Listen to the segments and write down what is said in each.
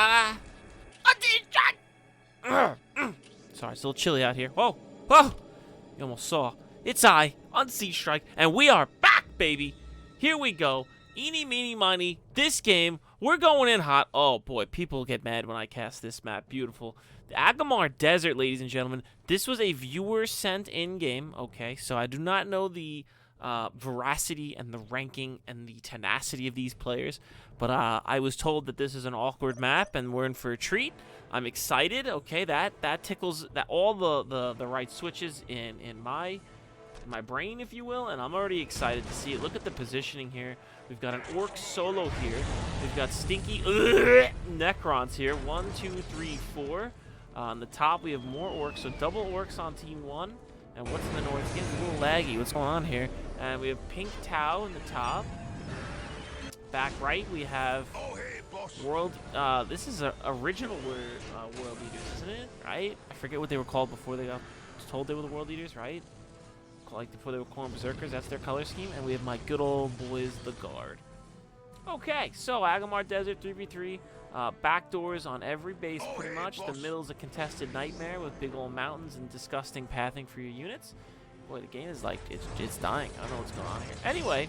Sorry, it's a little chilly out here. Whoa, whoa! You almost saw. It's I, Unsiege Strike, and we are back, baby. Here we go. Eeny, meeny, miny. This game, we're going in hot. Oh boy, people get mad when I cast this map. Beautiful. The Agamar Desert, ladies and gentlemen. This was a viewer sent in game. Okay, so I do not know the veracity and the ranking and the tenacity of these players, but I was told that this is an awkward map and we're in for a treat. I'm excited. Okay, that tickles that all the right switches in my brain, if you will, and I'm already excited to see it. Look at the positioning here. We've got an Orc solo here. We've got stinky Necrons here. 1, 2, 3, 4. On the top, we have more Orcs, so double Orcs on Team 1. And what's in the north? It's getting a little laggy. What's going on here? And we have Pink Tau in the top. Back right, we have World. This is a original World Eaters, isn't it? Right? I forget what they were called before they got told they were the World Eaters, right? Like before they were Corn Berserkers. That's their color scheme. And we have my good old boys, the Guard. Okay, so Agamar Desert 3v3. Backdoors on every base, pretty much. The middle's a contested nightmare with big old mountains and disgusting pathing for your units. Boy, the game is like, it's dying. I don't know what's going on here. Anyway,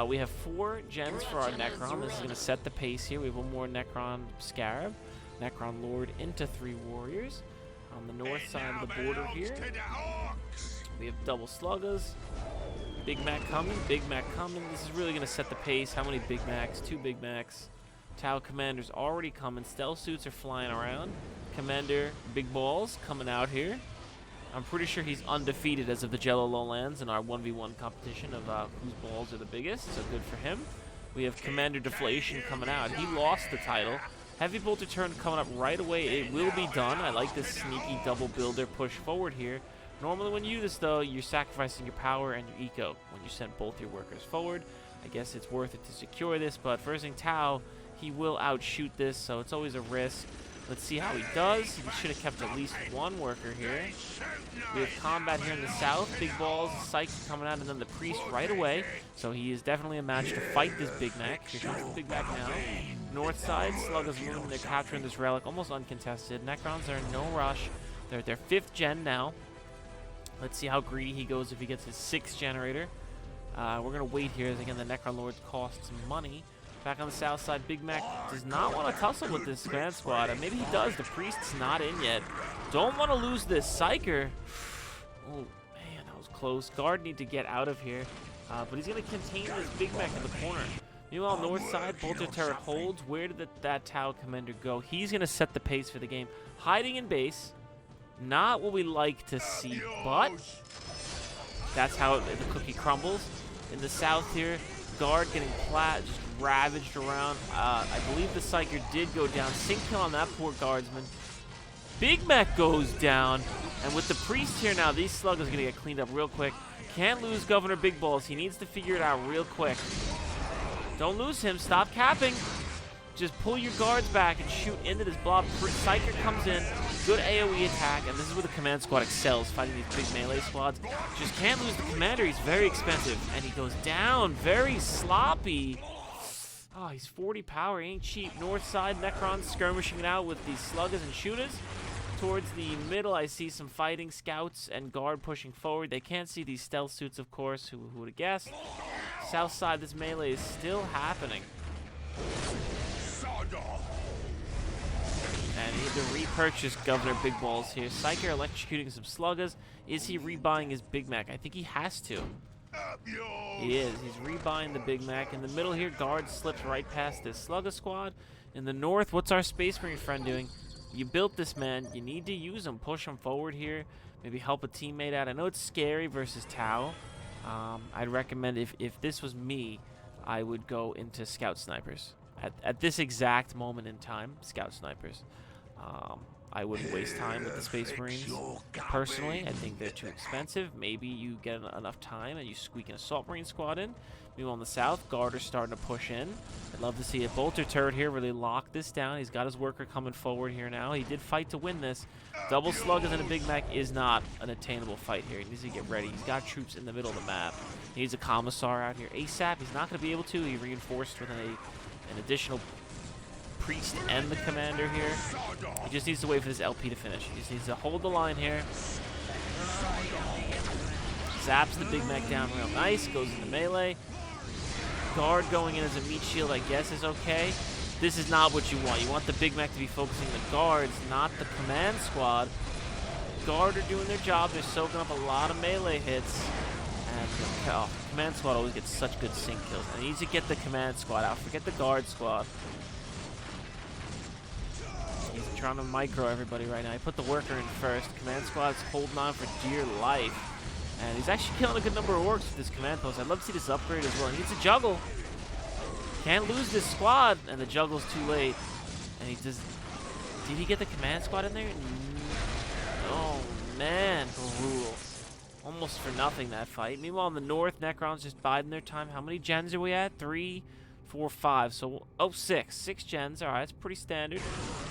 we have 4 gens for our Necron. This is going to set the pace here. We have one more Necron Scarab. Necron Lord into 3 Warriors. On the north side of the border here, we have double Sluggers. Big Mac coming, Big Mac coming. This is really going to set the pace. How many Big Macs? 2 Big Macs. Tau Commander's already coming. Stealth suits are flying around. Commander Big Balls coming out here. I'm pretty sure he's undefeated as of the Jello Lowlands in our 1v1 competition of whose balls are the biggest, so good for him. We have Commander Deflation coming out. He lost the title. Heavy Bolter turn coming up right away. It will be done. I like this sneaky double builder push forward here. Normally when you do this, though, you're sacrificing your power and your eco when you send both your workers forward. I guess it's worth it to secure this, but first thing, Tau, he will outshoot this, so it's always a risk. Let's see how he does. He should have kept at least 1 worker here. We have combat here in the south. Big Balls, Psyche coming out, and then the Priest right away. So he is definitely a match to fight this Big Mac. Here comes the Big Mac now. North side, Sluggers moving. They're capturing this relic, almost uncontested. Necrons are in no rush. They're at their 5th gen now. Let's see how greedy he goes if he gets his 6th generator. We're going to wait here, as again, the Necron Lord costs money. Back on the south side, Big Mac does not want to tussle with this command squad. Maybe he does. The Priest's not in yet. Don't want to lose this Psyker. Oh, man, that was close. Guard need to get out of here. But he's going to contain this Big Mac in the corner. Meanwhile, north side, Bolter Turret holds. Where did that Tau Commander go? He's going to set the pace for the game. Hiding in base. Not what we like to see, but that's how the cookie crumbles. In the south here, Guard getting just ravaged around. I believe the Psyker did go down. Sync kill on that poor Guardsman. Big Mac goes down. And with the Priest here now, these Sluggers are going to get cleaned up real quick. Can't lose Governor Big Balls. He needs to figure it out real quick. Don't lose him. Stop capping. Just pull your guards back and shoot into this blob. Psyker comes in. Good AoE attack, and this is where the command squad excels, fighting these big melee squads. Just can't lose the commander. He's very expensive, and he goes down. Very sloppy. Oh, he's 40 power. He ain't cheap. North side, Necrons skirmishing it out with these Sluggers and Shooters. Towards the middle, I see some fighting scouts and Guard pushing forward. They can't see these stealth suits, of course. Who would have guessed? South side, this melee is still happening. And he had to repurchase Governor Big Balls here. Psyker electrocuting some Sluggers. Is he rebuying his Big Mac? I think he has to. He is. He's rebuying the Big Mac. In the middle here, Guard slips right past this Slugger squad. In the north, what's our Space Marine friend doing? You built this man. You need to use him. Push him forward here. Maybe help a teammate out. I know it's scary versus Tau. I'd recommend if this was me, I would go into Scout Snipers. At this exact moment in time, Scout Snipers. I wouldn't waste time with the Space Marines. Personally, I think they're too expensive. Maybe you get enough time and you squeak an Assault Marine squad in. Meanwhile, on the south, Guard are starting to push in. I'd love to see a Bolter Turret here really lock this down. He's got his worker coming forward here now. He did fight to win this. Double Sluggers and a Big Mac is not an attainable fight here. He needs to get ready. He's got troops in the middle of the map. He needs a Commissar out here ASAP. He's not going to be able to. He reinforced with an additional priest and the commander here. He just needs to wait for this LP to finish. He just needs to hold the line here. Zaps the Big Mac down real nice. Goes into melee. Guard going in as a meat shield, I guess, is okay. This is not what you want. You want the Big Mac to be focusing the guards, not the command squad. Guard are doing their job. They're soaking up a lot of melee hits. And the command squad always gets such good sync kills. I need to get the command squad out. Forget the guard squad. He's trying to micro everybody right now. He put the worker in first. Command squad's holding on for dear life. And he's actually killing a good number of orcs with this command post. I'd love to see this upgrade as well. He needs to juggle. Can't lose this squad. And the juggle's too late. And he just... Did he get the command squad in there? Oh, man. Brutal. Almost for nothing, that fight. Meanwhile, in the north, Necron's just biding their time. How many gens are we at? 3, 4, 5. So, oh, 6. 6 gens. All right, that's pretty standard.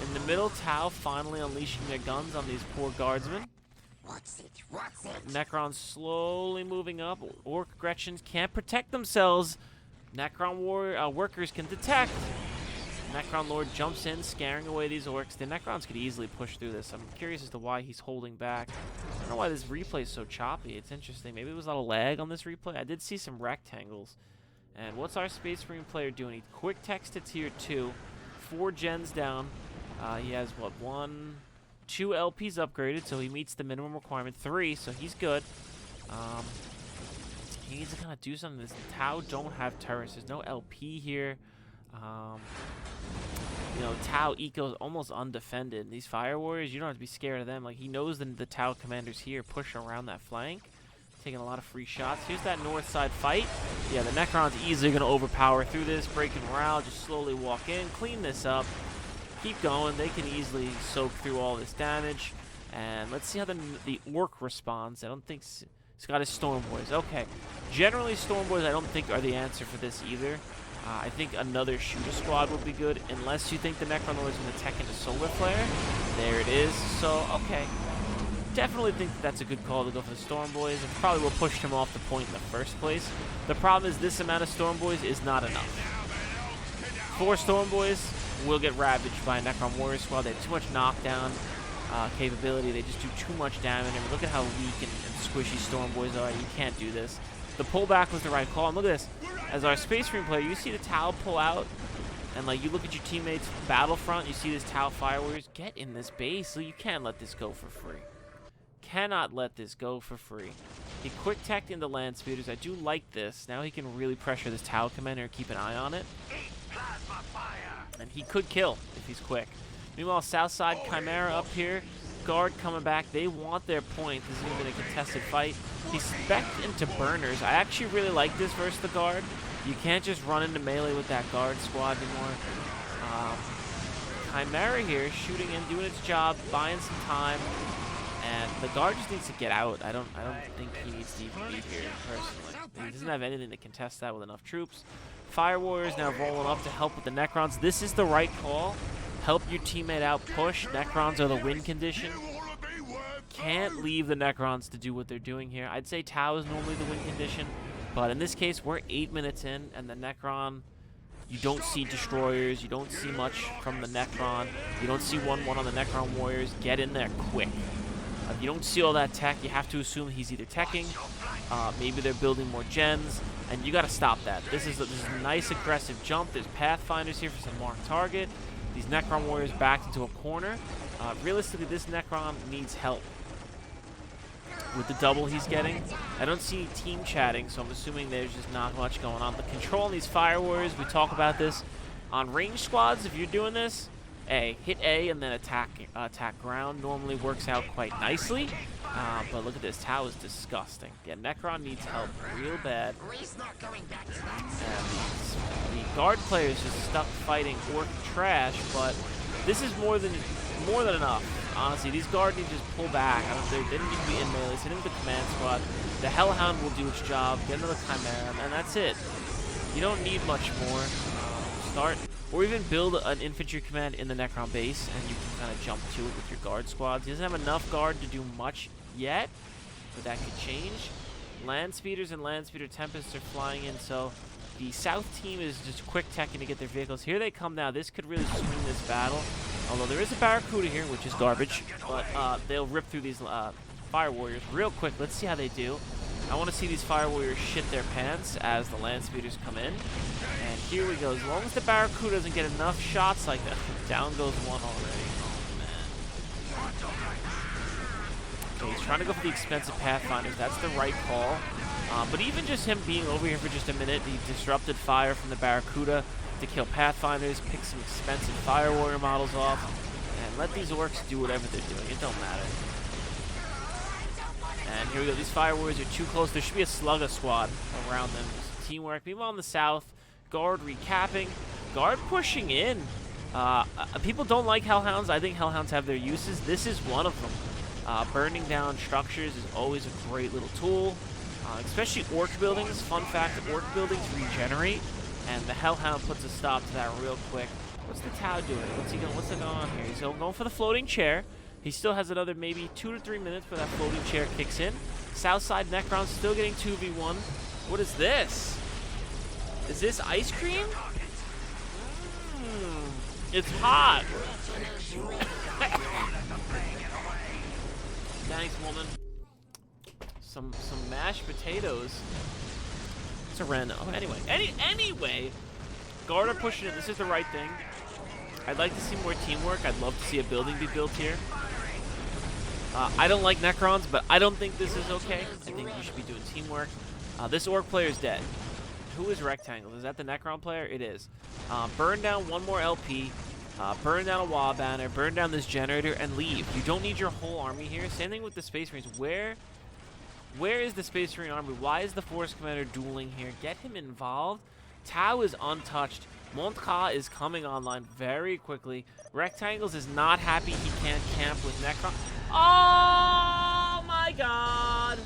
In the middle, Tau finally unleashing their guns on these poor guardsmen. What's it? What's it? Necron slowly moving up. Orc Gretchens can't protect themselves. Necron workers can detect. Necron Lord jumps in, scaring away these orcs. The Necrons could easily push through this. I'm curious as to why he's holding back. I don't know why this replay is so choppy. It's interesting. Maybe it was a lot of lag on this replay. I did see some rectangles. And what's our Space Marine player doing? He quick text to tier 2. 4 gens down. He has, what, 2 LPs upgraded, so he meets the minimum requirement. 3, so he's good. He needs to kind of do something. This Tau don't have turrets. There's no LP here. You know, Tau eco's almost undefended. These Fire Warriors, you don't have to be scared of them. Like, he knows the Tau commanders here push around that flank. Taking a lot of free shots. Here's that north side fight. Yeah, the Necron's easily going to overpower through this. Breaking morale. Just slowly walk in. Clean this up. Keep going. They can easily soak through all this damage. And let's see how the Orc responds. I don't think... Scottish Storm Boys. Okay. Generally, Storm Boys I don't think are the answer for this either. I think another shooter squad would be good, unless you think the Necron Lord is going to tech into Solar Flare. There it is. So, okay. Definitely think that's a good call to go for the Storm Boys. And probably will push him off the point in the first place. The problem is this amount of Storm Boys is not enough. 4 Storm Boys will get ravaged by a Necron Warrior squad. They have too much knockdown capability. They just do too much damage. And look at how weak and squishy Storm Boys are. You can't do this. The pullback was the right call. And look at this. As our Space Marine player, you see the Tau pull out. And like you look at your teammates' Battlefront, you see this Tau Fire Warriors. Get in this base. So you can't let this go for free. Cannot let this go for free. He quick teched into Land Speeders. I do like this. Now he can really pressure this Tau commander and keep an eye on it. And he could kill if he's quick. Meanwhile, Southside Chimera up here. Guard coming back. They want their point. This is going to be a contested fight. He's specced into burners. I actually really like this versus the Guard. You can't just run into melee with that Guard squad anymore. Chimera here shooting in, doing its job, buying some time. And the Guard just needs to get out. I don't think he needs to even be here, personally. He doesn't have anything to contest that with enough troops. Fire Warriors now rolling up to help with the Necrons. This is the right call. Help your teammate out, push. Necrons are the win condition. Can't leave the Necrons to do what they're doing here. I'd say Tau is normally the win condition. But in this case, we're 8 minutes in, and the Necron... You don't see destroyers. You don't see much from the Necron. You don't see 1-1 on the Necron Warriors. Get in there quick. If you don't see all that tech, you have to assume he's either teching, maybe they're building more gens, and you got to stop that. This is a nice aggressive jump. There's Pathfinders here for some marked target. These Necron Warriors backed into a corner. Realistically, this Necron needs help with the double he's getting. I don't see team chatting, so I'm assuming there's just not much going on. The control on these Fire Warriors, we talk about this. On range squads, if you're doing this, hit A and then attack ground normally works out quite nicely. But look at this. Tau is disgusting. Yeah, Necron needs help real bad. And the Guard player is just stuck fighting Orc trash, but this is more than enough. Honestly, these Guard need to just pull back. They didn't need to be in melee. They didn't the command squad. The Hellhound will do its job. Get another Chimera, and that's it. You don't need much more. Start, or even build an infantry command in the Necron base, and you can kind of jump to it with your Guard squads. He doesn't have enough Guard to do much yet, but that could change. Land Speeders and Land Speeder Tempests are flying in, so The south team is just quick teching to get their vehicles. Here they come now. This could really swing this battle. Although there is a Barracuda here, which is garbage. But they'll rip through these Fire Warriors real quick. Let's see how they do. I want to see these Fire Warriors shit their pants as the Land Speeders come in. And here we go. As long as the Barracuda doesn't get enough shots like that. Down goes one already. Oh, man. Okay, he's trying to go for the expensive Pathfinders. That's the right call. But even just him being over here for just a minute, he disrupted fire from the Barracuda to kill Pathfinders, pick some expensive Fire Warrior models off, and let these orcs do whatever they're doing. It don't matter. And here we go. These Fire Warriors are too close. There should be a Slugger squad around them. Just teamwork. Meanwhile, on the south, Guard recapping. Guard pushing in. People don't like Hellhounds. I think Hellhounds have their uses. This is one of them. Burning down structures is always a great little tool. Especially orc buildings. Fun fact, orc buildings regenerate, and the Hellhound puts a stop to that real quick. What's the Tau doing? What's going on here? He's going for the floating chair. He still has another maybe 2 to 3 minutes before that floating chair kicks in. Southside Necron still getting 2v1. What is this? Is this ice cream? It's hot. Thanks, woman. Some mashed potatoes. It's a random. Oh, anyway, Guard are pushing it. This is the right thing. I'd like to see more teamwork. I'd love to see a building be built here. I don't like Necrons, but I don't think this is okay. I think you should be doing teamwork. This orc player is dead. Who is Rectangle? Is that the Necron player? It is. Burn down one more LP. Burn down a wall banner. Burn down this generator and leave. You don't need your whole army here. Same thing with the Space Marines. Where is the Space Marine army? Why is the Force Commander dueling here? Get him involved. Tau is untouched. Montka is coming online very quickly. Rectangles is not happy he can't camp with Necron. Oh my god!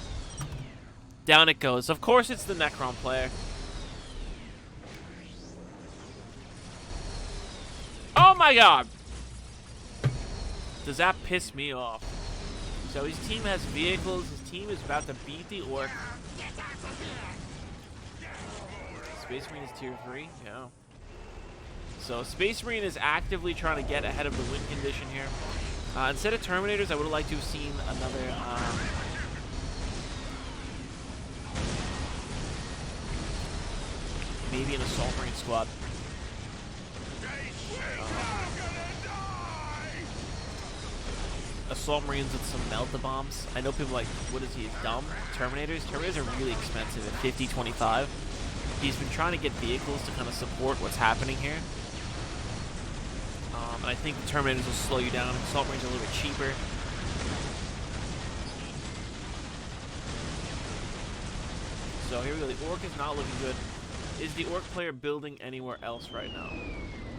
Down it goes. Of course it's the Necron player. Oh my god! Does that piss me off? So his team has vehicles. His team is about to beat the orc. Space Marine is tier 3. Yeah. So Space Marine is actively trying to get ahead of the win condition here. Instead of Terminators, I would have liked to have seen another... maybe an Assault Marine squad. Assault Marines with some melt-a-bombs. I know people like, what is he, dumb? Terminators? Terminators are really expensive at 50, 25. He's been trying to get vehicles to kind of support what's happening here. And I think the Terminators will slow you down. Assault Marines are a little bit cheaper. So here we go. The Orc is not looking good. Is the Orc player building anywhere else right now?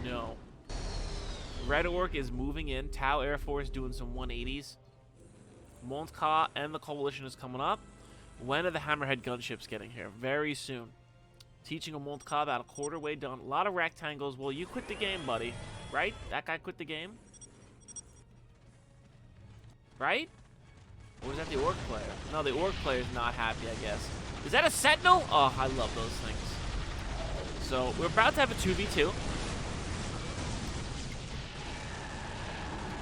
No. Red Orc is moving in. Tau Air Force doing some 180s. Montka and the Coalition is coming up. When are the Hammerhead gunships getting here? Very soon. Teaching a Montka about a quarter way done. A lot of rectangles. Well, you quit the game, buddy. Right? That guy quit the game? Right? Or was that the Orc player? No, the Orc player is not happy, I guess. Is that a Sentinel? Oh, I love those things. So, we're about to have a 2v2.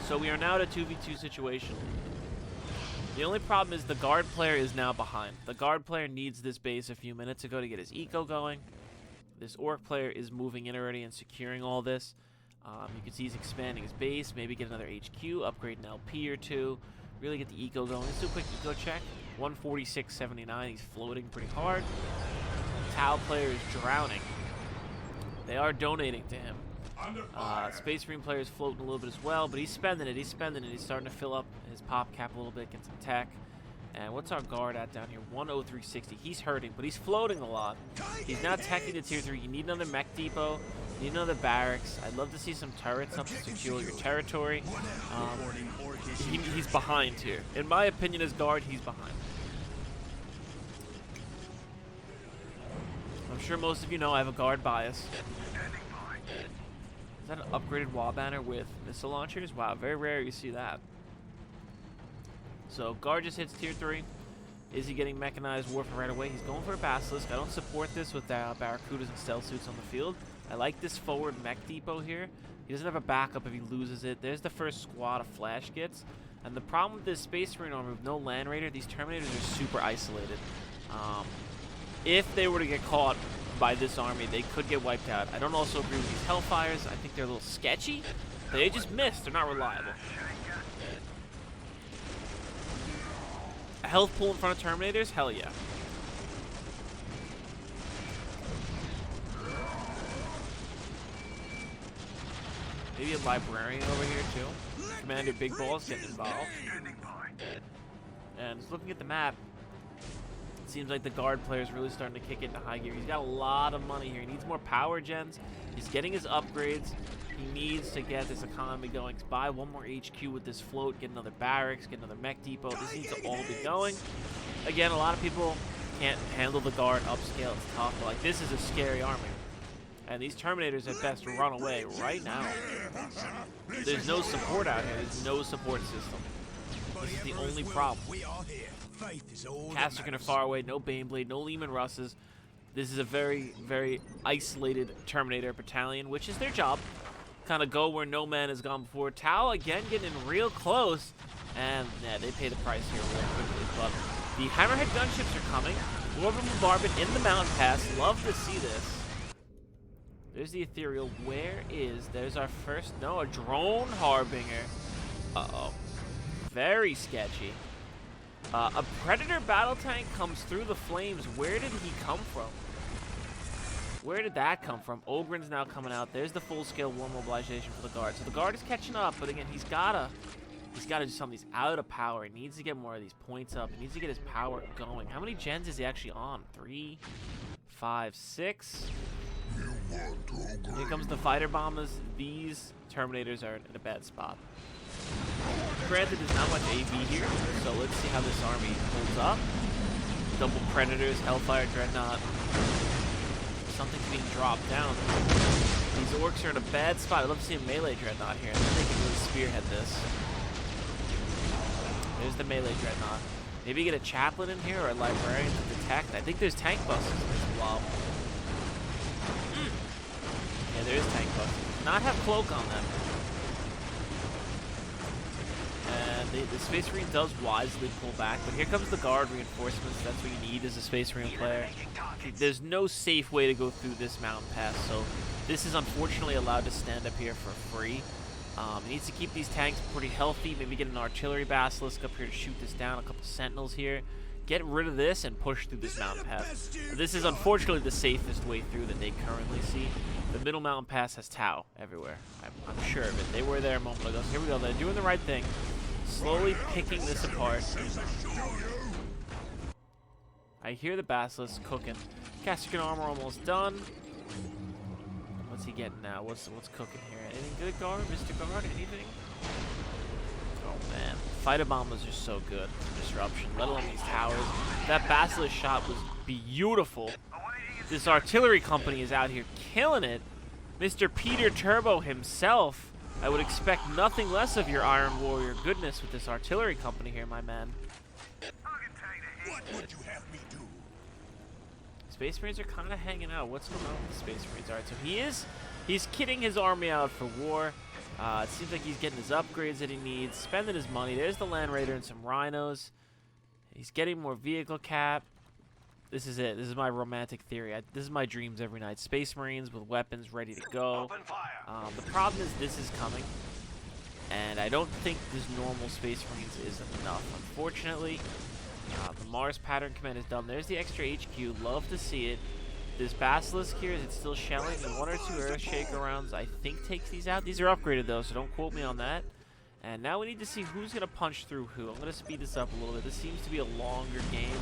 So we are now at a 2v2 situation. The only problem is the Guard player is now behind. The Guard player needs this base a few minutes ago to get his eco going. This Orc player is moving in already and securing all this. You can see he's expanding his base, maybe get another HQ, upgrade an LP or two, really get the eco going. Let's do a quick eco check. 146.79, he's floating pretty hard. Tau player is drowning. They are donating to him. Space Marine player is floating a little bit as well, but he's spending it. He's starting to fill up his pop cap a little bit, get some tech. And what's our Guard at down here? 103.60. He's hurting, but he's floating a lot. He's now teching to tier 3. You need another mech depot. You need another barracks. I'd love to see some turrets up to secure your territory. He's behind here. In my opinion, as Guard, he's behind. I'm sure most of you know I have a Guard bias. Is that an upgraded wall banner with missile launchers? Wow, very rare you see that. So Guard just hits tier 3. Is he getting mechanized warfare right away? He's going for a Basilisk. I don't support this with Barracudas and stealth suits on the field. I like this forward mech depot here. He doesn't have a backup if he loses it. There's the first squad of flash gets. And the problem with this Space Marine army with no Land Raider, these Terminators are super isolated. If they were to get caught by this army, they could get wiped out. I don't also agree with these Hellfires. I think they're a little sketchy. They just missed. They're not reliable. A health pool in front of Terminators? Hell yeah. Maybe a Librarian over here too. Commander Big Balls getting involved. And just looking at the map, it seems like the guard player is really starting to kick into high gear. He's got a lot of money here. He needs more power gens. He's getting his upgrades. He needs to get this economy going. Buy one more HQ with this float, get another barracks, get another mech depot. This needs to all be going. Again, a lot of people can't handle the guard upscale. It's tough, but like this is a scary army. And these Terminators at best run away right now. There's no support out here. There's no support system. This is the only problem. Casterkin are far away. No Baneblade, no Lehman Russes. This is a very, very isolated Terminator battalion, which is their job. Kind of go where no man has gone before. Tau, again, getting in real close. And, yeah, they pay the price here real quickly. But the Hammerhead gunships are coming. Lord of Bombardment in the mountain pass. Love to see this. There's the Ethereal. Where is... There's our first... No, a Drone Harbinger. Uh-oh. Very sketchy. A Predator battle tank comes through the flames. Where did he come from? Where did that come from? Ogren's now coming out. There's the full-scale war mobilization for the guard. So the guard is catching up, but again, he's gotta do something. He's out of power. He needs to get more of these points up. He needs to get his power going. How many gens is he actually on? 3, 5, 6. Here comes the fighter bombers. These Terminators are in a bad spot. Granted, there's not much AV here, so let's see how this army holds up. Double Predators, Hellfire, Dreadnought. Something's being dropped down. These orcs are in a bad spot. I'd love to see a melee Dreadnought here, and then they can really spearhead this. There's the melee Dreadnought. Maybe get a Chaplain in here or a Librarian to detect. I think there's tank busters in this blob. Yeah, there is tank busters. Not have cloak on them. And the Space Marine does wisely pull back, but here comes the guard reinforcements. That's what you need as a Space Marine player. There's no safe way to go through this mountain pass, so this is unfortunately allowed to stand up here for free. He needs to keep these tanks pretty healthy, maybe get an artillery basilisk up here to shoot this down, a couple sentinels here. Get rid of this and push through this mountain pass. This is unfortunately the safest way through that they currently see. The middle mountain pass has Tau everywhere. I'm sure of it. They were there a moment ago. So here we go. They're doing the right thing. Slowly picking this apart. I hear the basilisk cooking. Casterkin armor almost done. What's he getting now? What's cooking here? Anything good, Guard? Mr. Guard? Anything? Oh man, fighter bombers are so good. Disruption, let alone these towers. That basilisk shot was beautiful. This artillery company is out here killing it. Mr. Peter Turbo himself. I would expect nothing less of your Iron Warrior goodness with this artillery company here, my man. What would you have me do? Space Marines are kind of hanging out. What's going on with the Space Marines? All right, so he's kitting his army out for war. It seems like he's getting his upgrades that he needs, spending his money. There's the Land Raider and some Rhinos. He's getting more vehicle cap. This is it. This is my romantic theory. This is my dreams every night. Space Marines with weapons ready to go. The problem is this is coming, and I don't think this normal Space Marines is enough. Unfortunately, the Mars Pattern Command is done. There's the extra HQ. Love to see it. This Basilisk here, is it still shelling? The 1 or 2 Earthshaker rounds, I think, takes these out. These are upgraded, though, so don't quote me on that. And now we need to see who's going to punch through who. I'm going to speed this up a little bit. This seems to be a longer game.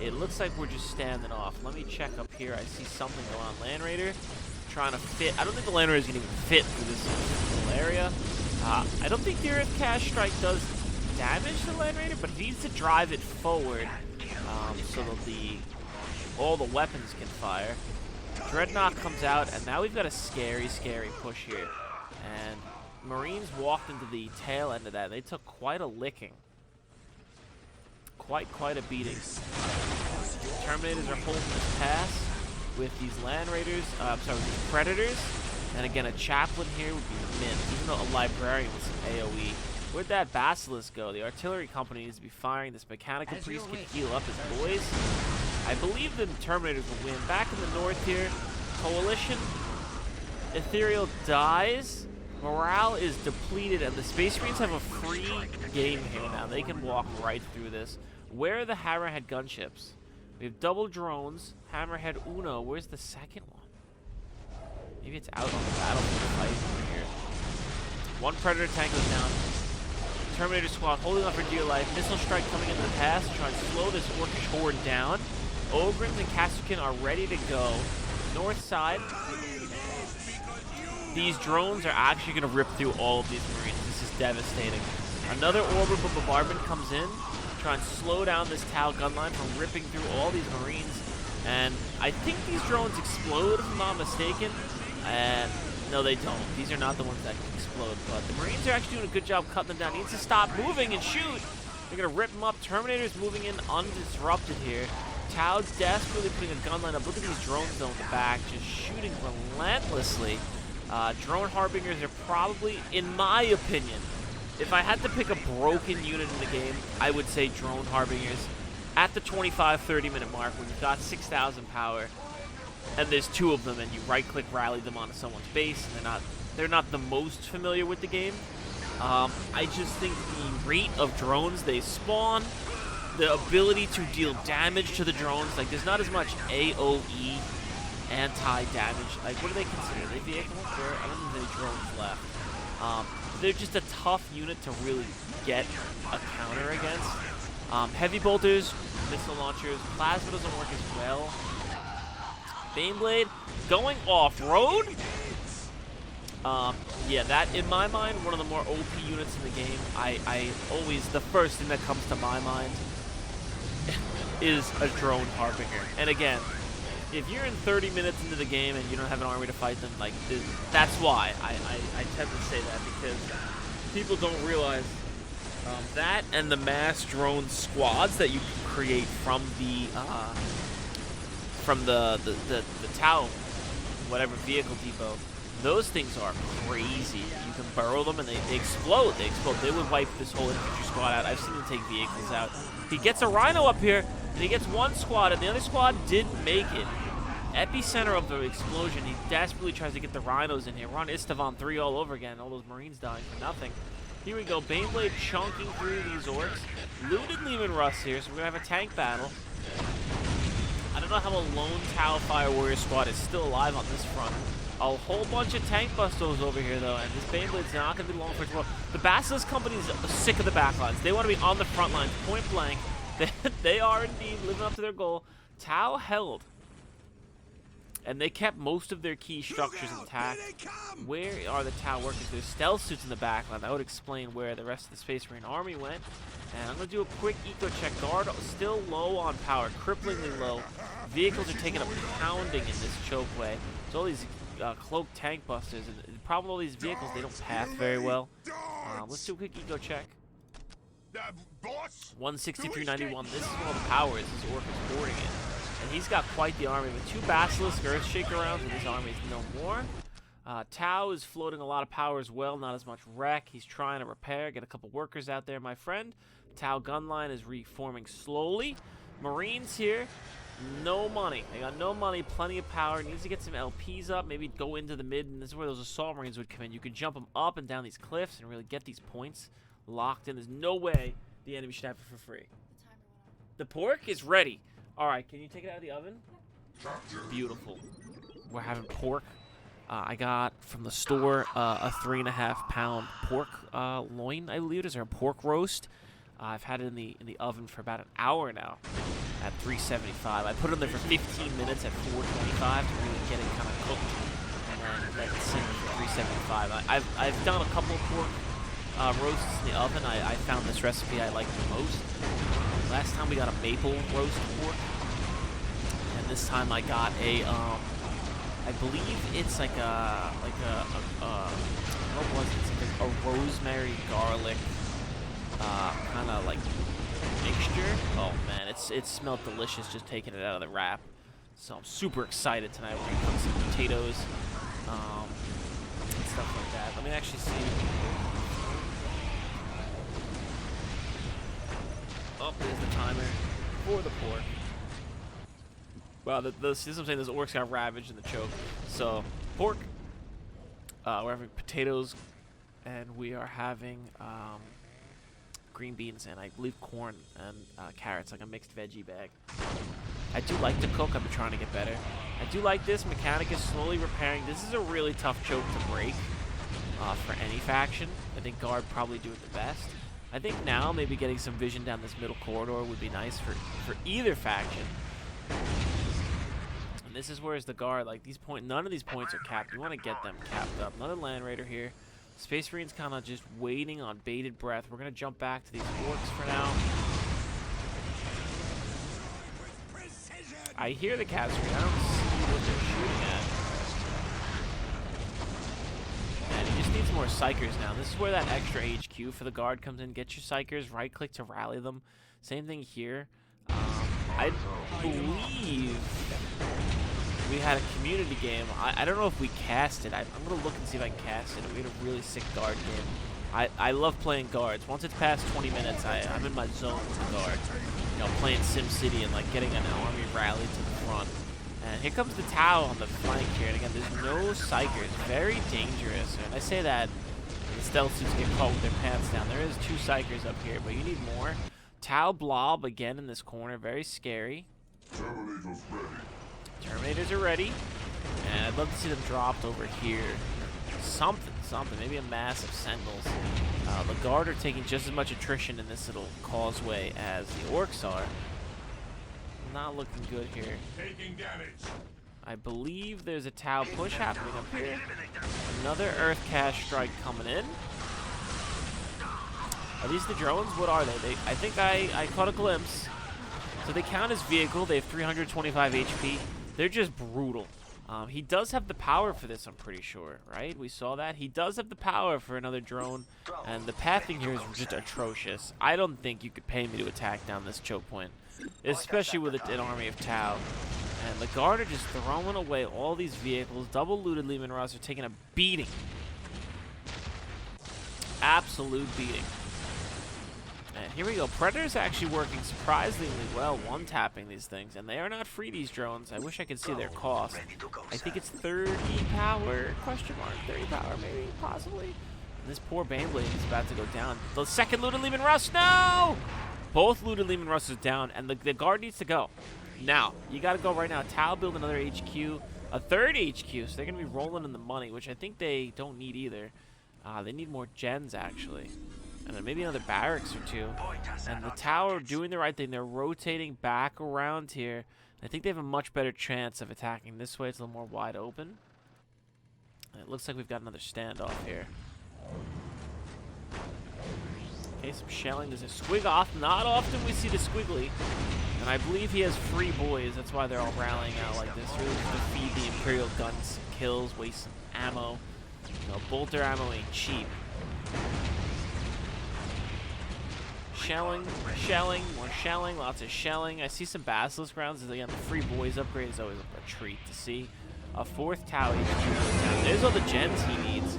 It looks like we're just standing off. Let me check up here. I see something going on. Land Raider trying to fit. I don't think the Land Raider is going to even fit through this little area. I don't think the Earth Cash Strike does damage to the Land Raider, but he needs to drive it forward so that all the weapons can fire. Dreadnought comes out, and now we've got a scary, scary push here. And Marines walked into the tail end of that. They took quite a licking. quite a beating. Terminators are holding this pass with these land raiders, with these predators. And again, a chaplain here would be mint, even though a librarian with some AoE. Where'd that basilisk go? The artillery company needs to be firing. This mechanical priest can heal up his boys. I believe the Terminators will win. Back in the north here, Coalition, Ethereal dies. Morale is depleted, and the Space Marines have a free game here now. They can walk right through this. Where are the Hammerhead gunships? We have double drones. Hammerhead Uno. Where's the second one? Maybe it's out on the battlefield fight over here. One Predator tank goes down. Terminator squad holding on for dear life. Missile strike coming into the pass to try and slow this Orcish horde down. Ogrins and Kasukin are ready to go. North side. These drones are actually going to rip through all of these Marines. This is devastating. Another orbital bombardment comes in, trying to slow down this Tau gun line from ripping through all these Marines. And I think these drones explode, if I'm not mistaken. And no, they don't. These are not the ones that explode. But the Marines are actually doing a good job cutting them down. Needs to stop moving and shoot. They're going to rip them up. Terminator's moving in undisrupted here. Tau desperately putting a gun line up. Look at these drones though in the back, just shooting relentlessly. Drone Harbingers are probably, in my opinion, if I had to pick a broken unit in the game, I would say Drone Harbingers. At the 25-30 minute mark, when you've got 6,000 power, and there's two of them, and you right-click rally them onto someone's base, and they're not the most familiar with the game. I just think the rate of drones they spawn, the ability to deal damage to the drones, like there's not as much AoE anti-damage. Like, what do they consider? Are they vehicles? I don't think there's drones left. They're just a tough unit to really get a counter against. Heavy bolters, missile launchers, plasma doesn't work as well. Baneblade going off-road. Yeah, that, in my mind, one of the more OP units in the game. I always, the first thing that comes to my mind is a Drone Harbinger. And again, if you're in 30 minutes into the game and you don't have an army to fight them, like, that's why I tend to say that, because people don't realize that and the mass drone squads that you can create from the Tau, whatever vehicle depot. Those things are crazy. You can burrow them and they explode. They explode. They would wipe this whole infantry squad out. I've seen them take vehicles out. He gets a Rhino up here, and he gets one squad, and the other squad didn't make it. Epicenter of the explosion. He desperately tries to get the Rhinos in here. We're on Istvan 3 all over again. All those Marines dying for nothing. Here we go. Baneblade chunking through these orcs. Looted Lehman Russ here, so we're going to have a tank battle. I don't know how a lone Tau Fire Warrior squad is still alive on this front. A whole bunch of tank bustos over here, though, and this Baneblade's not going to be long for it. Well, the Basilisk Company's sick of the backlines. They want to be on the front lines, point blank. They are indeed living up to their goal. Tau held, and they kept most of their key structures intact. Where are the Tau workers? There's stealth suits in the backline. That would explain where the rest of the Space Marine army went. And I'm going to do a quick eco check. Guard still low on power, cripplingly low. Vehicles are taking a pounding in this chokeway. So all these cloaked tank busters, and the problem with all these vehicles, they don't path very well. Let's do a quick eco check. 163.91. This is where all the power is. This orc is hoarding it. And he's got quite the army with 2 Basilisk Earthshaker rounds, and his army is no more. Tau is floating a lot of power as well, not as much wreck. He's trying to repair, get a couple workers out there, my friend. Tau gun line is reforming slowly. Marines here, no money. They got no money, plenty of power. Needs to get some LPs up, maybe go into the mid, and this is where those Assault Marines would come in. You could jump them up and down these cliffs and really get these points locked in. There's no way the enemy should have it for free. The pork is ready. All right, can you take it out of the oven? Beautiful. We're having pork. I got from the store a 3.5 pound pork loin, I believe it is, or a pork roast. I've had it in the oven for about an hour now at 375. I put it in there for 15 minutes at 425 to really get it kind of cooked, and then let it simmer for 375. I've done a couple of pork roasts in the oven. I found this recipe I like the most. Last time we got a maple roast pork, and this time I got a I believe it's like a what was it? It's like a rosemary garlic kind of like mixture. Oh man, it smelled delicious just taking it out of the wrap. So I'm super excited tonight. We're gonna cook some potatoes, and stuff like that. Let me actually see. Oh, there's the timer for the pork. Wow, this is what I'm saying. Those orcs got ravaged in the choke. So pork. We're having potatoes, and we are having green beans and I believe corn and carrots, like a mixed veggie bag. I do like to cook. I've been trying to get better. I do like this. Mechanic is slowly repairing. This is a really tough choke to break for any faction. I think guard probably do it the best. I think now maybe getting some vision down this middle corridor would be nice for either faction. And this is where's the guard. Like these none of these points are capped. We want to get them capped up. Another Land Raider here. Space Marine's kind of just waiting on bated breath. We're gonna jump back to these orcs for now. I hear the cavalry. I don't see what they're shooting at. And he just needs more psychers now. This is where that extra HQ for the guard comes in. Get your psychers. Right click to rally them. Same thing here. I believe we had a community game. I don't know if we cast it. I'm going to look and see if I can cast it. We had a really sick guard game. I love playing guards. Once it's past 20 minutes, I'm in my zone with the guard. You know, playing SimCity and like getting an army rally to the front. And here comes the Tau on the flank here. And again, there's no psychers. Very dangerous. And I say that the stealth suits get caught with their pants down. There is 2 psychers up here, but you need more. Tau Blob again in this corner. Very scary. Terminators ready. Terminators are ready. And I'd love to see them dropped over here. Something. Maybe a mass of Sengals. The guard are taking just as much attrition in this little causeway as the orcs are. Not looking good here. Taking damage. I believe there's a Tau push happening up here. Another Earth Cash strike coming in. Are these the drones? What are they? I think I caught a glimpse. So they count as vehicle. They have 325 HP. They're just brutal. He does have the power for this, I'm pretty sure, right? We saw that. He does have the power for another drone, and the pathing here is just atrocious. I don't think you could pay me to attack down this choke point, especially with an army of Tau. And the guard are just throwing away all these vehicles. Double looted Lehman Russ are taking a beating. Absolute beating. And here we go. Predator's actually working surprisingly well, one-tapping these things. And they are not free, these drones. I wish I could see their cost. I think it's 30 power, question mark. 30 power, maybe, possibly. And this poor Baneblade is about to go down. The second looted Lehman Russ, no! Both looted Lehman Russes down, and the guard needs to go. Now, you got to go right now. Tau build another HQ, a third HQ, so they're going to be rolling in the money, which I think they don't need either. They need more gens, actually. And then maybe another barracks or 2. And the Tau are doing the right thing. They're rotating back around here. I think they have a much better chance of attacking this way. It's a little more wide open. And it looks like we've got another standoff here. Okay, some shelling. There's a Squiggoth. Not often we see the Squiggly. And I believe he has free boys. That's why they're all rallying out like this. Really just to feed the Imperial guns, kills, waste some ammo. You know, bolter ammo ain't cheap. Shelling, more shelling, lots of shelling. I see some Basilisk rounds. Again, the free boys upgrade is always a treat to see. A 4th Tau HQ. There's all the gens he needs.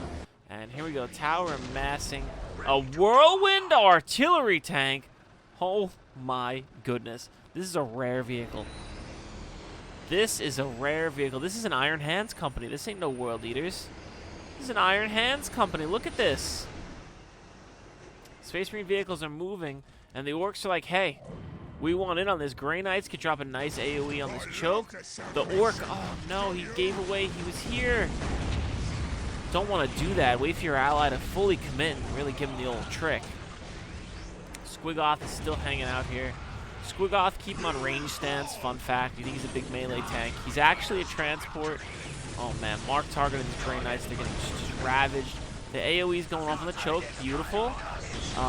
And here we go. Tau amassing a Whirlwind artillery tank. Oh my goodness. This is a rare vehicle. This is a rare vehicle. This is an Iron Hands company. This ain't no World Eaters. This is an Iron Hands company. Look at this. Space Marine vehicles are moving, and the orcs are like, hey, we want in on this. Grey Knights could drop a nice AoE on this choke. The orc, oh no, he gave away. He was here. Don't want to do that. Wait for your ally to fully commit and really give him the old trick. Squiggoth is still hanging out here. Squiggoth, keep him on range stance. Fun fact, you think he's a big melee tank. He's actually a transport. Oh man, mark target of these Grey Knights. They're getting just ravaged. The AoE is going off on the choke. Beautiful.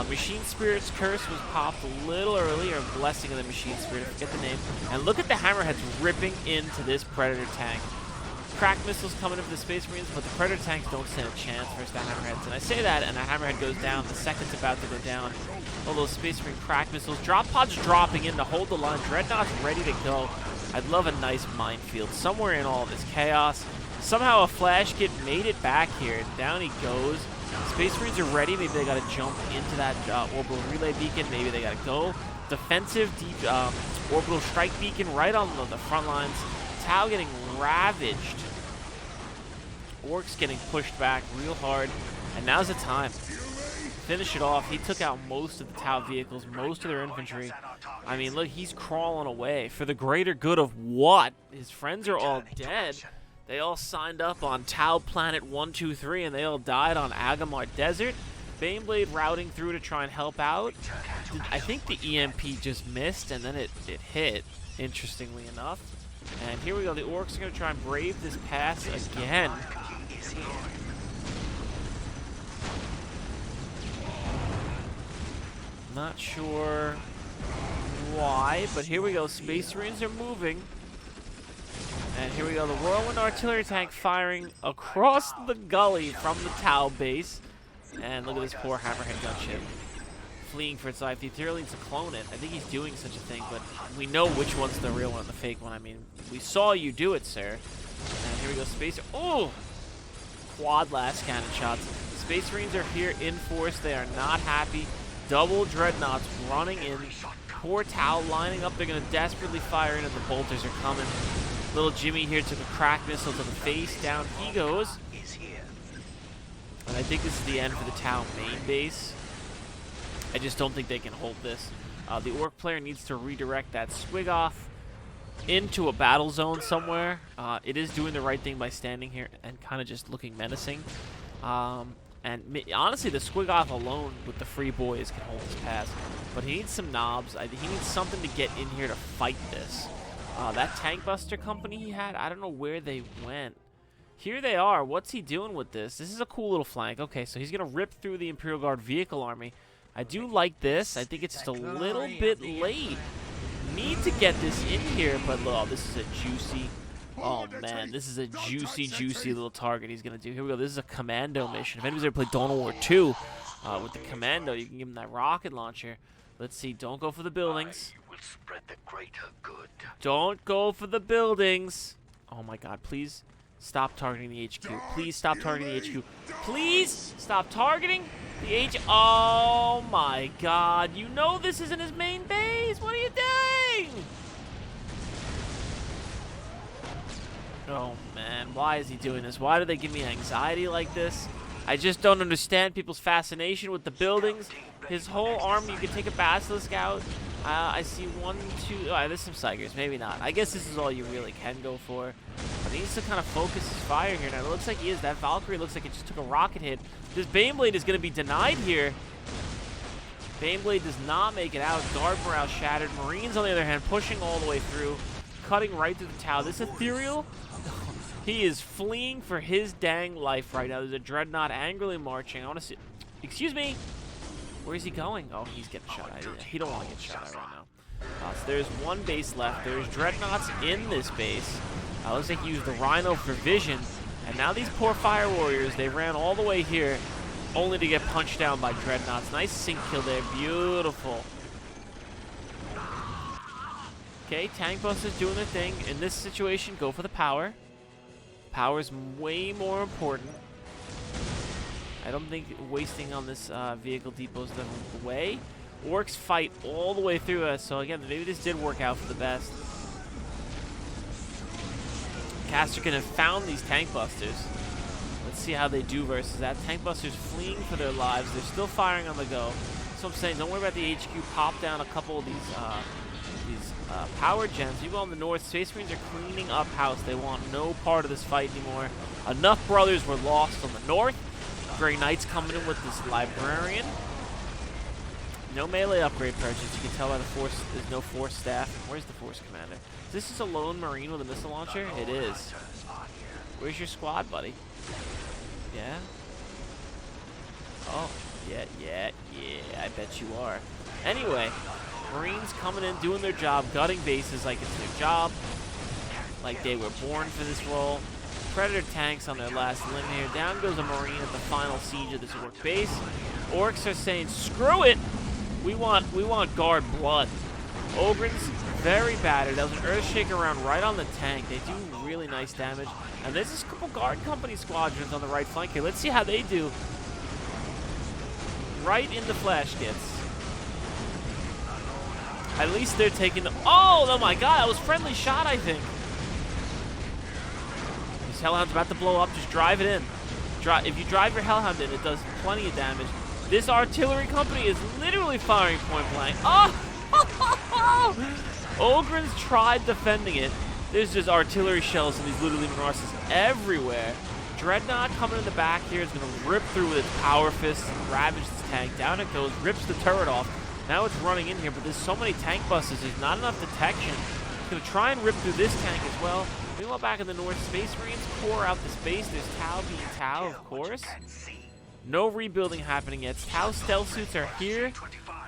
Machine Spirit's curse was popped a little early, or blessing of the Machine Spirit, I forget the name. And look at the Hammerheads ripping into this Predator tank. crack missiles coming in for the Space Marines, but the Predator tanks don't stand a chance versus the Hammerheads. And I say that, and a Hammerhead goes down. The second's about to go down. All those Space Marine crack missiles. Drop pods dropping in to hold the line. Dreadnought's ready to go. I'd love a nice minefield somewhere in all this chaos. Somehow a flash kit made it back here, and down he goes. Space Marines are ready. Maybe they got to jump into that orbital relay beacon. Maybe they got to go. Defensive deep orbital strike beacon right on the front lines. Tau getting ravaged. Orcs getting pushed back real hard. And now's the time. Finish it off. He took out most of the Tau vehicles, most of their infantry. I mean, look, he's crawling away. For the greater good of what? His friends are all dead. They all signed up on Tau Planet 123, and they all died on Agamar Desert. Baneblade routing through to try and help out. I think the EMP just missed, and then it hit, interestingly enough. And here we go. The Orcs are going to try and brave this pass again. Not sure why, but here we go. Space Marines are moving. And here we go. The Whirlwind Artillery tank firing across the gully from the Tau base. And look at this poor Hammerhead gunship fleeing for its life. The Ethereal needs to clone it. I think he's doing such a thing, but we know which one's the real one and the fake one. I mean, we saw you do it, sir. And here we go. Space... Oh! Quad last cannon shots. Space Marines are here in force. They are not happy. Double Dreadnoughts running in. Poor Tau lining up. They're going to desperately fire in, and the bolters are coming. Little Jimmy here took a crack missile to the face. Down he goes. And I think this is the end for the Tau main base. I just don't think they can hold this. The Orc player needs to redirect that Squig off into a battle zone somewhere. It is doing the right thing by standing here and kind of just looking menacing. And honestly, the Squig off alone with the free boys can hold this pass. But he needs some knobs. He needs something to get in here to fight this. That Tank Buster company he had, I don't know where they went. Here they are. What's he doing with this? This is a cool little flank. Okay, so he's going to rip through the Imperial Guard vehicle army. I do like this. I think it's just a little bit late. Need to get this in here, but look, this is a juicy... Oh, man, this is a juicy, juicy little target he's going to do. Here we go. This is a commando mission. If anybody's ever played Dawn of War 2 with the commando, you can give him that rocket launcher. Let's see. Don't go for the buildings. Don't go for the buildings. Oh, my God. Please stop targeting the HQ. Please stop targeting the HQ. Please stop targeting the HQ. Oh, my God. You know this isn't his main base. What are you doing? Oh, man. Why is he doing this? Why do they give me anxiety like this? I just don't understand people's fascination with the buildings. His whole army, you can take a Basilisk out. I see 1, 2... Oh, there's some Psychers. Maybe not. I guess this is all you really can go for. But he needs to kind of focus his fire here. Now, it looks like he is. That Valkyrie looks like it just took a rocket hit. This Baneblade is going to be denied here. Baneblade does not make it out. Guard morale shattered. Marines, on the other hand, pushing all the way through. Cutting right through the Tau. This Ethereal... He is fleeing for his dang life right now. There's a Dreadnought angrily marching. I want to see... Excuse me. Where is he going? Oh, he's getting shot at. He don't want to get shot at right now. So there's one base left. There's Dreadnoughts in this base. Looks like he used the Rhino for vision. And now these poor Fire Warriors, they ran all the way here only to get punched down by Dreadnoughts. Nice sync kill there. Beautiful. Okay, Tank Busters doing their thing. In this situation, go for the power. Power is way more important. I don't think wasting on this vehicle depot is the way. Orcs fight all the way through us, so again, maybe this did work out for the best. Casterkin have found these Tank Busters. Let's see how they do versus that. Tank Busters fleeing for their lives. They're still firing on the go. So I'm saying, don't worry about the HQ. Pop down a couple of these power gens. People on the north, Space Marines are cleaning up house. They want no part of this fight anymore. Enough brothers were lost on the north. Grey Knights coming in with this Librarian. No melee upgrade purchase. You can tell by the force, there's no force staff. Where's the force commander? Is this just a lone Marine with a missile launcher? It is. Where's your squad, buddy? Yeah? Oh, yeah, I bet you are. Anyway, Marines coming in, doing their job, gutting bases like it's their job, like they were born for this role. Predator tanks on their last limb here. Down goes a Marine at the final siege of this Orc base. Orcs are saying, screw it! We want guard blood. Ogrins, very battered. That was an Earthshaker round right on the tank. They do really nice damage. And there's just a couple guard company squadrons on the right flank here. Let's see how they do. Right in the flash gets. At least they're taking the... Oh my god, that was friendly shot, I think. This Hellhound's about to blow up. Just drive it in. If you drive your Hellhound in, it does plenty of damage. This artillery company is literally firing point blank. Oh! Ogrins tried defending it. There's just artillery shells and these Ludo Leman everywhere. Dreadnought coming in the back here is going to rip through with its power fist and ravage this tank. Down it goes, rips the turret off. Now it's running in here, but there's so many tank buses, there's not enough detection. It's going to try and rip through this tank as well. Meanwhile, back in the north, Space Marines pour out the space. There's Tau being Tau, of course. No rebuilding happening yet. Tau stealth suits are here,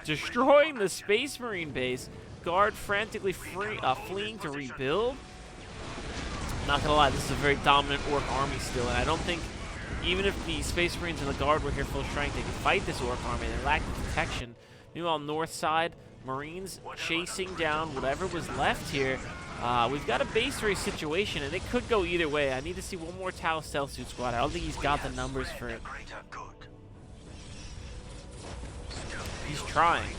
destroying the Space Marine base. Guard frantically fleeing to rebuild. Not gonna lie, this is a very dominant Orc army still, and I don't think, even if the Space Marines and the Guard were here full strength, they could fight this Orc army. They lack detection. Meanwhile, north side, Marines chasing down whatever was left here. We've got a base race situation, and it could go either way. I need to see one more Tau stealth suit squad. I don't think he's got the numbers for it. He's trying.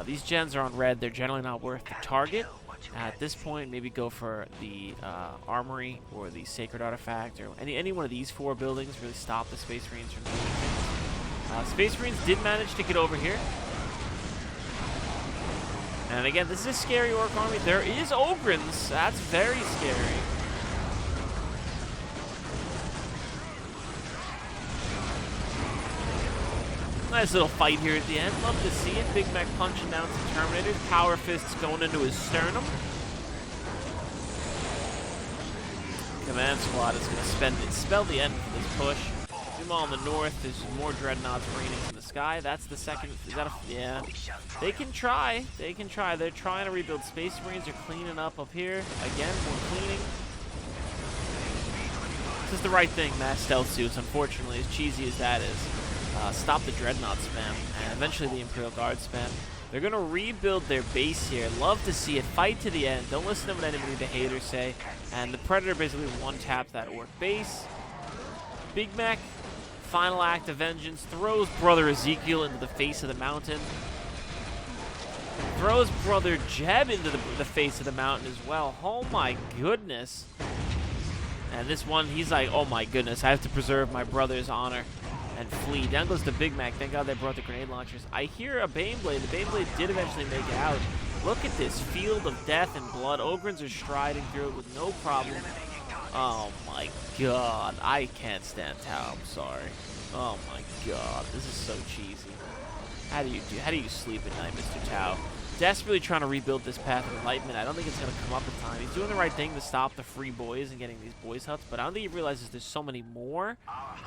These gens are on red. They're generally not worth the target. At this point, maybe go for the armory or the sacred artifact, or any one of these four buildings. Really stop the Space Marines from doing things. Space Marines did manage to get over here. And again, this is a scary Orc army. There is Ogrins. That's very scary. Nice little fight here at the end. Love to see it. Big Mac punching down some Terminators. Power fists going into his sternum. Command squad is going to spell the end for this push. Meanwhile, in the north, there's more dreadnoughts raining from the sky. That's the second. Is that a? Yeah. They can try. They can try. They're trying to rebuild. Space Marines are cleaning up here. Again, more cleaning. This is the right thing, mass stealth suits. Unfortunately, as cheesy as that is. Stop the Dreadnought spam, and eventually the Imperial Guard spam. They're going to rebuild their base here. Love to see it. Fight to the end. Don't listen to what anybody the haters say. And the Predator basically one-taps that Orc base. Big Mac, final act of vengeance, throws Brother Ezekiel into the face of the mountain. Throws Brother Jeb into the face of the mountain as well. Oh my goodness. And this one, he's like, oh my goodness, I have to preserve my brother's honor. And flee. Down goes the Big Mac. Thank God they brought the grenade launchers. I hear a Baneblade. The Baneblade did eventually make it out. Look at this field of death and blood. Ogrins are striding through it with no problem. Oh my god. I can't stand Tau. I'm sorry. Oh my god. This is so cheesy. How do you sleep at night, Mr. Tau? Desperately trying to rebuild this Path of Enlightenment. I don't think it's going to come up in time. He's doing the right thing to stop the free boys and getting these boys huts, but I don't think he realizes there's so many more.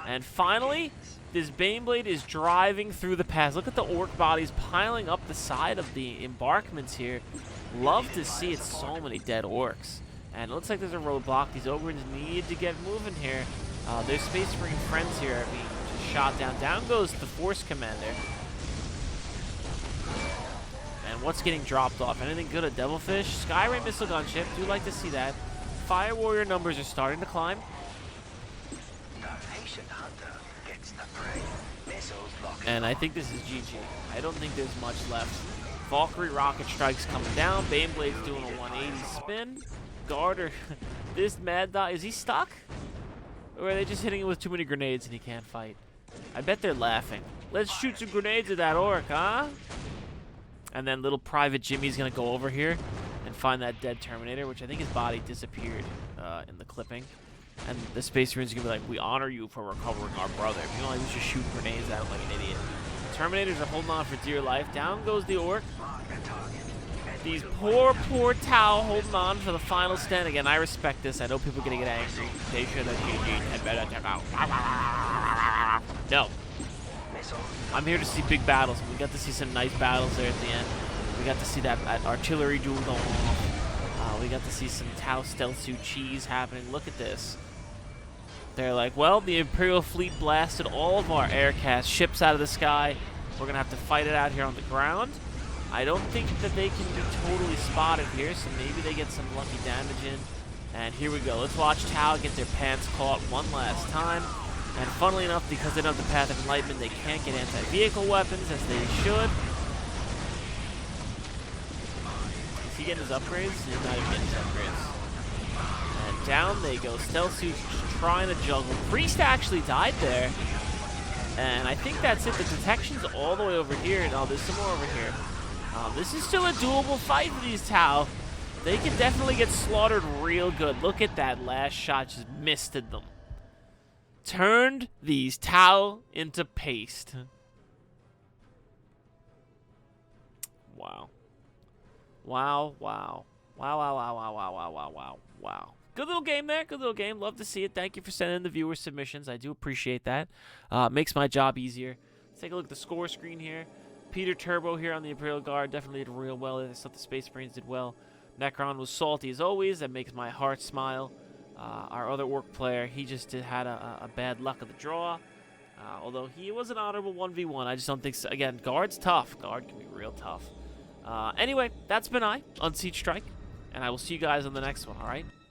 And finally, this Baneblade is driving through the pass. Look at the Orc bodies piling up the side of the embarkments here. Love to see it. So many dead Orcs. And it looks like there's a roadblock. These Ogrins need to get moving here. Their Space Marine friends here are being just shot down. Down goes the Force Commander. And what's getting dropped off? Anything good? A Devilfish? Skyray missile gunship. Do like to see that. Fire Warrior numbers are starting to climb. And I think this is GG. I don't think there's much left. Valkyrie rocket strikes coming down. Baneblade's doing a 180 spin. Garter, this Mad Dog, is he stuck? Or are they just hitting him with too many grenades and he can't fight? I bet they're laughing. Let's shoot some grenades at that Orc, huh? And then little Private Jimmy's going to go over here and find that dead Terminator, which I think his body disappeared in the clipping. And the Space Marines are going to be like, we honor you for recovering our brother. You know, like, we just shoot grenades at him like an idiot. Terminators are holding on for dear life. Down goes the Orc. These poor Tau holding on for the final stand. Again, I respect this. I know people are going to get angry. They should have GG'd and better check out. No. I'm here to see big battles. We got to see some nice battles there at the end. We got to see that artillery duel going off. We got to see some Tau stealth suit cheese happening. Look at this. They're like, well, the Imperial fleet blasted all of our aircast ships out of the sky. We're going to have to fight it out here on the ground. I don't think that they can be totally spotted here, so maybe they get some lucky damage in. And here we go. Let's watch Tau get their pants caught one last time. And funnily enough, because they don't have the Path of Enlightenment, they can't get anti-vehicle weapons as they should. Is he getting his upgrades? He's not even getting his upgrades. And down they go. Stealth Suit's trying to juggle. Priest actually died there. And I think that's it. The detection's all the way over here. No, there's some more over here. This is still a doable fight for these Tau. They can definitely get slaughtered real good. Look at that last shot. Just misted them. Turned these Tau into paste. Wow. Wow, wow. Wow, wow, wow, wow, wow, wow, wow, wow, wow. Good little game there. Good little game. Love to see it. Thank you for sending in the viewer submissions. I do appreciate that. Makes my job easier. Let's take a look at the score screen here. Peter Turbo here on the Imperial Guard definitely did real well. I thought the Space Marines did well. Necron was salty as always. That makes my heart smile. Our other Orc player, he just had a bad luck of the draw. Although he was an honorable 1v1. I just don't think so. Again, Guard's tough. Guard can be real tough. Anyway, that's been I on Siege Strike. And I will see you guys on the next one, alright?